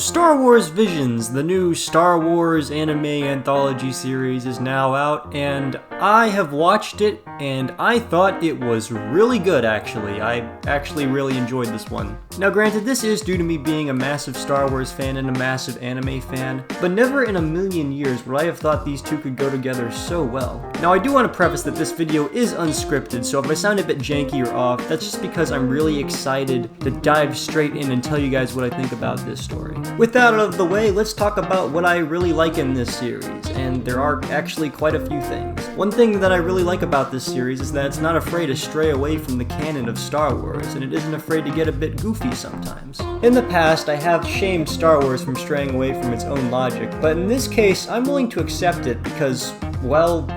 Star Wars Visions, the new Star Wars anime anthology series, is now out, and I have watched it, and I thought it was really good, actually. I actually really enjoyed this one. Now granted, this is due to me being a massive Star Wars fan and a massive anime fan, but never in a million years would I have thought these two could go together so well. Now I do want to preface that this video is unscripted, so if I sound a bit janky or off, that's just because I'm really excited to dive straight in and tell you guys what I think about this story. With that out of the way, let's talk about what I really like in this series, and there are actually quite a few things. One thing that I really like about this series is that it's not afraid to stray away from the canon of Star Wars, and it isn't afraid to get a bit goofy sometimes. In the past, I have shamed Star Wars from straying away from its own logic, but in this case, I'm willing to accept it because, well,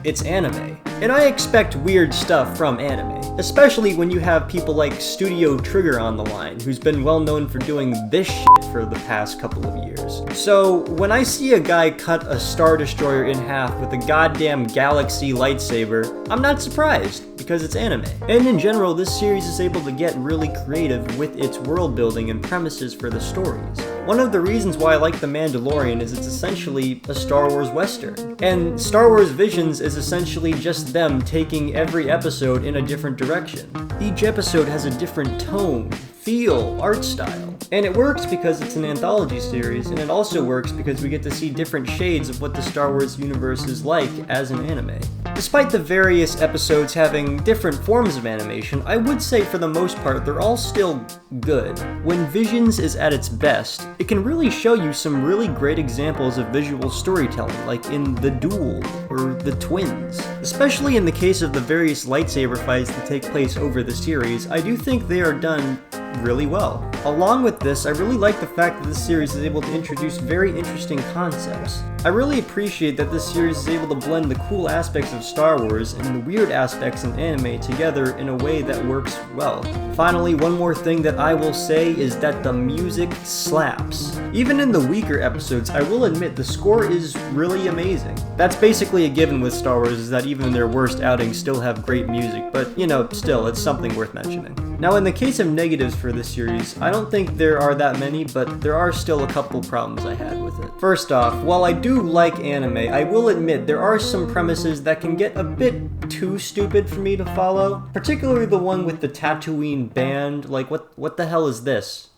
it's anime. And I expect weird stuff from anime, especially when you have people like Studio Trigger on the line, who's been well known for doing this shit for the past couple of years. So when I see a guy cut a Star Destroyer in half with a goddamn galaxy lightsaber, I'm not surprised, because it's anime. And in general, this series is able to get really creative with its world building and premises for the stories. One of the reasons why I like The Mandalorian is it's essentially a Star Wars Western. And Star Wars Visions is essentially just them taking every episode in a different direction. Each episode has a different tone, feel, art style. And it works because it's an anthology series, and it also works because we get to see different shades of what the Star Wars universe is like as an anime. Despite the various episodes having different forms of animation, I would say for the most part they're all still good. When Visions is at its best, it can really show you some really great examples of visual storytelling, like in The Duel or The Twins. Especially in the case of the various lightsaber fights that take place over the series, I do think they are done really well. Along with this, I really like the fact that this series is able to introduce very interesting concepts. I really appreciate that this series is able to blend the cool aspects of Star Wars and the weird aspects in anime together in a way that works well. Finally, one more thing that I will say is that the music slaps. Even in the weaker episodes, I will admit the score is really amazing. That's basically a given with Star Wars, is that even their worst outings still have great music, but you know, still, it's something worth mentioning. Now in the case of negatives for this series, I don't think there are that many, but there are still a couple problems I had with it. First off, while I do like anime, I will admit there are some premises that can get a bit too stupid for me to follow, particularly the one with the Tatooine band. Like, what the hell is this?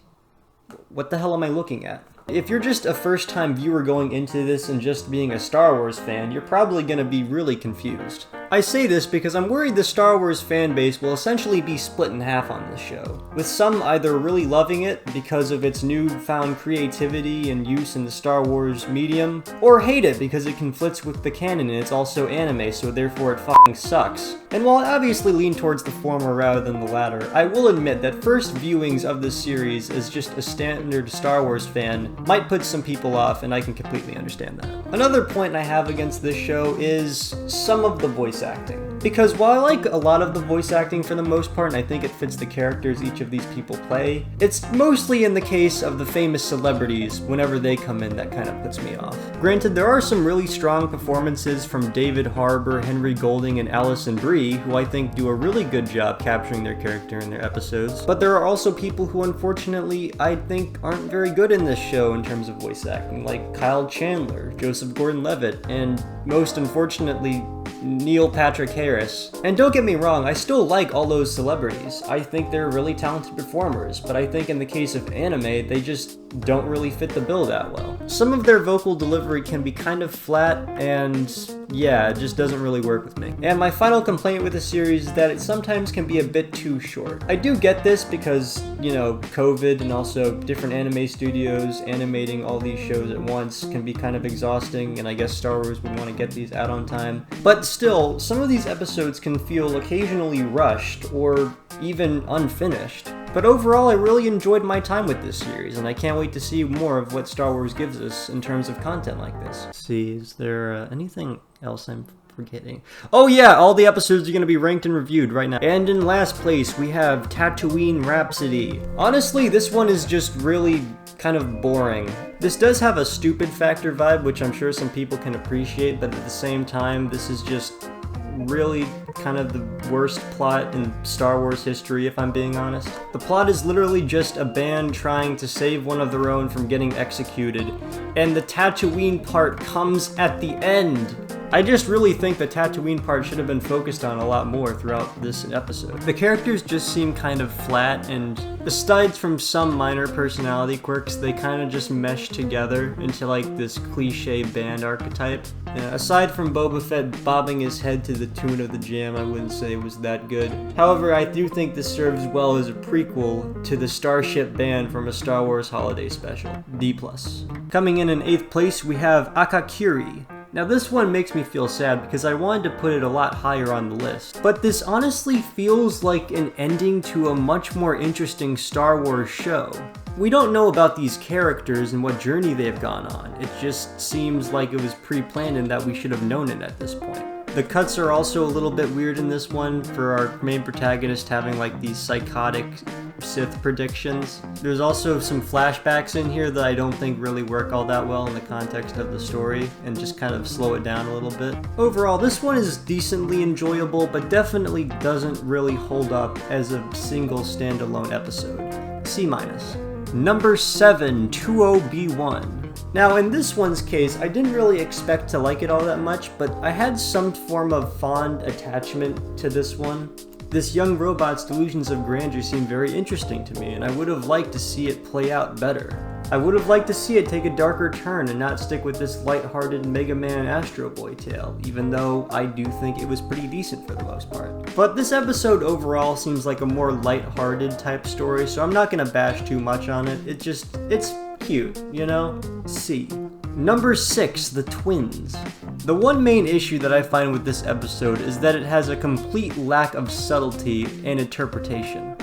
What the hell am I looking at? If you're just a first-time viewer going into this and just being a Star Wars fan, you're probably gonna be really confused. I say this because I'm worried the Star Wars fanbase will essentially be split in half on this show, with some either really loving it because of its newfound creativity and use in the Star Wars medium, or hate it because it conflicts with the canon and it's also anime, so therefore it fucking sucks. And while I obviously lean towards the former rather than the latter, I will admit that first viewings of this series as just a standard Star Wars fan might put some people off, and I can completely understand that. Another point I have against this show is some of the voice acting. Because while I like a lot of the voice acting for the most part, and I think it fits the characters each of these people play, it's mostly in the case of the famous celebrities whenever they come in that kind of puts me off. Granted, there are some really strong performances from David Harbour, Henry Golding, and Alison Brie, who I think do a really good job capturing their character in their episodes, but there are also people who unfortunately I think aren't very good in this show in terms of voice acting, like Kyle Chandler, Joseph Gordon-Levitt, and most unfortunately, Neil Patrick Harris. And don't get me wrong, I still like all those celebrities. I think they're really talented performers, but I think in the case of anime, they just don't really fit the bill that well. Some of their vocal delivery can be kind of flat, and yeah, it just doesn't really work with me. And my final complaint with the series is that it sometimes can be a bit too short. I do get this because, you know, COVID and also different anime studios animating all these shows at once can be kind of exhausting, and I guess Star Wars would want to get these out on time. But still, some of these episodes can feel occasionally rushed or even unfinished. But overall, I really enjoyed my time with this series, and I can't wait to see more of what Star Wars gives us in terms of content like this. Let's see, is there anything else I'm forgetting? Oh yeah, all the episodes are going to be ranked and reviewed right now. And in last place, we have Tatooine Rhapsody. Honestly, this one is just really kind of boring. This does have a stupid factor vibe, which I'm sure some people can appreciate, but at the same time, this is just really kind of the worst plot in Star Wars history, if I'm being honest. The plot is literally just a band trying to save one of their own from getting executed, and the Tatooine part comes at the end. I just really think the Tatooine part should have been focused on a lot more throughout this episode. The characters just seem kind of flat, and aside from some minor personality quirks, they kind of just mesh together into like this cliche band archetype. Aside from Boba Fett bobbing his head to the tune of the jam, I wouldn't say it was that good. However, I do think this serves well as a prequel to the Starship Band from a Star Wars holiday special. D+. Coming in 8th place, we have Akakiri. Now this one makes me feel sad because I wanted to put it a lot higher on the list, but this honestly feels like an ending to a much more interesting Star Wars show. We don't know about these characters and what journey they've gone on. It just seems like it was pre-planned and that we should have known it at this point. The cuts are also a little bit weird in this one, for our main protagonist having like these psychotic Sith predictions. There's also some flashbacks in here that I don't think really work all that well in the context of the story and just kind of slow it down a little bit. Overall, this one is decently enjoyable, but definitely doesn't really hold up as a single standalone episode. C-. Number 7, 20B1. Now, in this one's case, I didn't really expect to like it all that much, but I had some form of fond attachment to this one. This young robot's delusions of grandeur seemed very interesting to me, and I would have liked to see it play out better. I would have liked to see it take a darker turn and not stick with this lighthearted Mega Man Astro Boy tale, even though I do think it was pretty decent for the most part. But this episode overall seems like a more lighthearted type story, so I'm not gonna bash too much on it. It's cute, you know? C. Number 6, The Twins. The one main issue that I find with this episode is that it has a complete lack of subtlety and interpretation.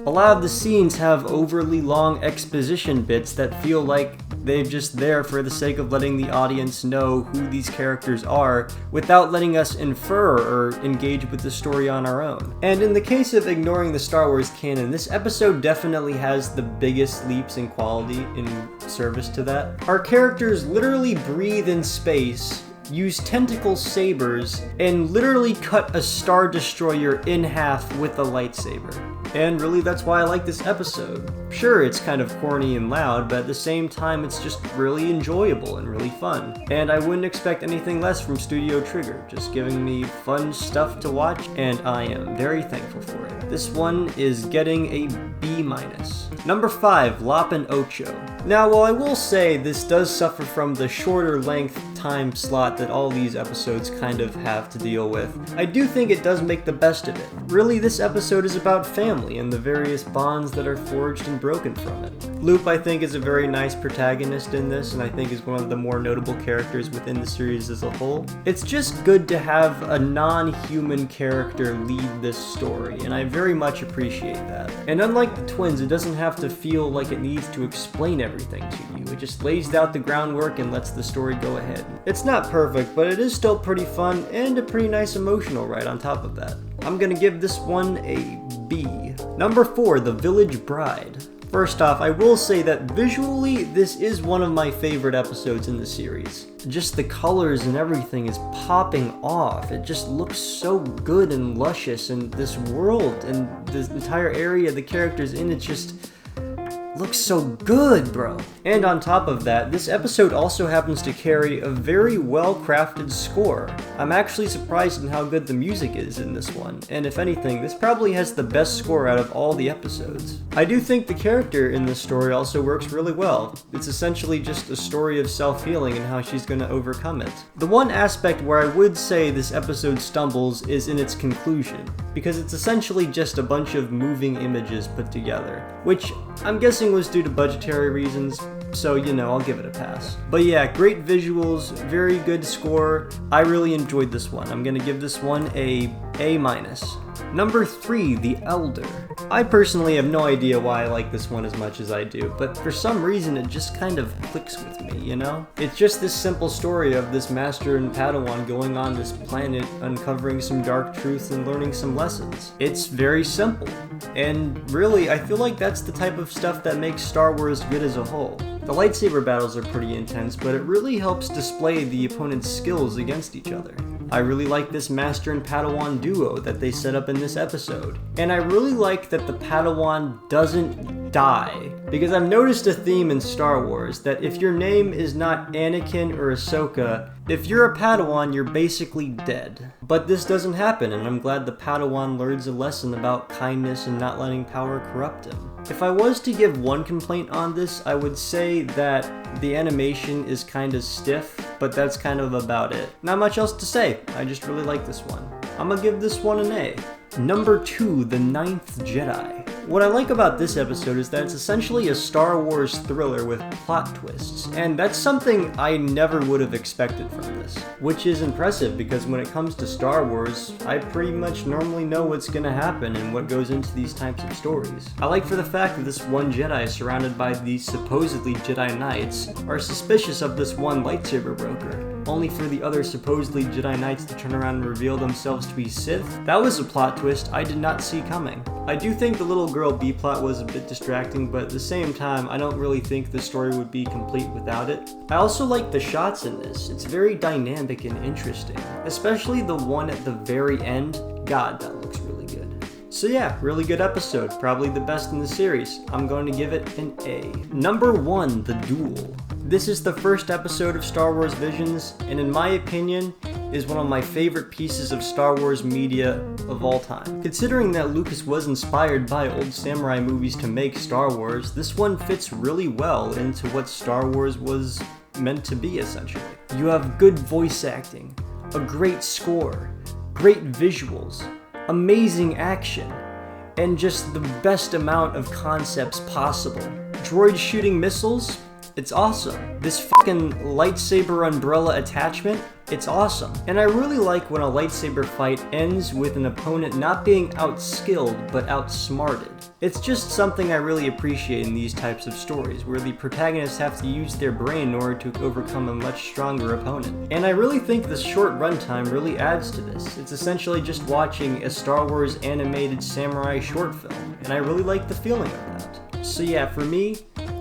A lot of the scenes have overly long exposition bits that feel like they're just there for the sake of letting the audience know who these characters are without letting us infer or engage with the story on our own. And in the case of ignoring the Star Wars canon, this episode definitely has the biggest leaps in quality in service to that. Our characters literally breathe in space, use tentacle sabers, and literally cut a Star Destroyer in half with a lightsaber. And really, that's why I like this episode. Sure, it's kind of corny and loud, but at the same time, it's just really enjoyable and really fun. And I wouldn't expect anything less from Studio Trigger, just giving me fun stuff to watch, and I am very thankful for it. This one is getting a B-. Number 5, Lop Ocho. Now, while I will say this does suffer from the shorter length time slot that all these episodes kind of have to deal with, I do think it does make the best of it. Really, this episode is about family and the various bonds that are forged and broken from it. Loop, I think, is a very nice protagonist in this, and I think is one of the more notable characters within the series as a whole. It's just good to have a non-human character lead this story, and I very much appreciate that. And unlike the twins, it doesn't have to feel like it needs to explain everything to you. It just lays out the groundwork and lets the story go ahead. It's not perfect, but it is still pretty fun and a pretty nice emotional ride on top of that. I'm gonna give this one a B. Number 4, The Village Bride. First off, I will say that visually, this is one of my favorite episodes in the series. Just the colors and everything is popping off. It just looks so good and luscious, and this world and this entire area the characters in it just looks so good, bro. And on top of that, this episode also happens to carry a very well-crafted score. I'm actually surprised in how good the music is in this one, and if anything, this probably has the best score out of all the episodes. I do think the character in this story also works really well. It's essentially just a story of self-healing and how she's gonna overcome it. The one aspect where I would say this episode stumbles is in its conclusion, because it's essentially just a bunch of moving images put together, which I'm guessing was due to budgetary reasons, so you know, I'll give it a pass. But yeah, great visuals, very good score. I really enjoyed this one. I'm gonna give this one a A-. Number 3, The Elder. I personally have no idea why I like this one as much as I do, but for some reason it just kind of clicks with me, you know? It's just this simple story of this master and Padawan going on this planet, uncovering some dark truths and learning some lessons. It's very simple, and really, I feel like that's the type of stuff that makes Star Wars good as a whole. The lightsaber battles are pretty intense, but it really helps display the opponent's skills against each other. I really like this Master and Padawan duo that they set up in this episode. And I really like that the Padawan doesn't die. Because I've noticed a theme in Star Wars that if your name is not Anakin or Ahsoka, if you're a Padawan, you're basically dead. But this doesn't happen, and I'm glad the Padawan learns a lesson about kindness and not letting power corrupt him. If I was to give one complaint on this, I would say that the animation is kinda stiff, but that's kind of about it. Not much else to say, I just really like this one. I'm gonna give this one an A. Number 2, The Ninth Jedi. What I like about this episode is that it's essentially a Star Wars thriller with plot twists, and that's something I never would have expected from this. Which is impressive because when it comes to Star Wars, I pretty much normally know what's gonna happen and what goes into these types of stories. I like for the fact that this one Jedi surrounded by these supposedly Jedi Knights are suspicious of this one lightsaber broker, only for the other supposedly Jedi Knights to turn around and reveal themselves to be Sith. That was a plot twist I did not see coming. I do think the little girl B-plot was a bit distracting, but at the same time, I don't really think the story would be complete without it. I also like the shots in this. It's very dynamic and interesting, especially the one at the very end. God, that looks really good. So yeah, really good episode, probably the best in the series. I'm going to give it an A. Number 1, The Duel. This is the first episode of Star Wars Visions, and in my opinion, is one of my favorite pieces of Star Wars media of all time. Considering that Lucas was inspired by old samurai movies to make Star Wars, this one fits really well into what Star Wars was meant to be, essentially. You have good voice acting, a great score, great visuals, amazing action, and just the best amount of concepts possible. Droids shooting missiles? It's awesome. This fucking lightsaber umbrella attachment? It's awesome. And I really like when a lightsaber fight ends with an opponent not being outskilled, but outsmarted. It's just something I really appreciate in these types of stories, where the protagonists have to use their brain in order to overcome a much stronger opponent. And I really think the short runtime really adds to this. It's essentially just watching a Star Wars animated samurai short film, and I really like the feeling of that. So yeah, for me,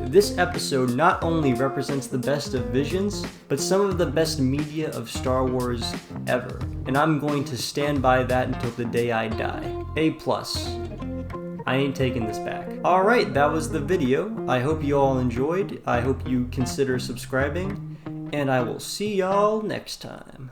this episode not only represents the best of Visions, but some of the best media of Star Wars ever. And I'm going to stand by that until the day I die. A+. I ain't taking this back. Alright, that was the video. I hope you all enjoyed. I hope you consider subscribing. And I will see y'all next time.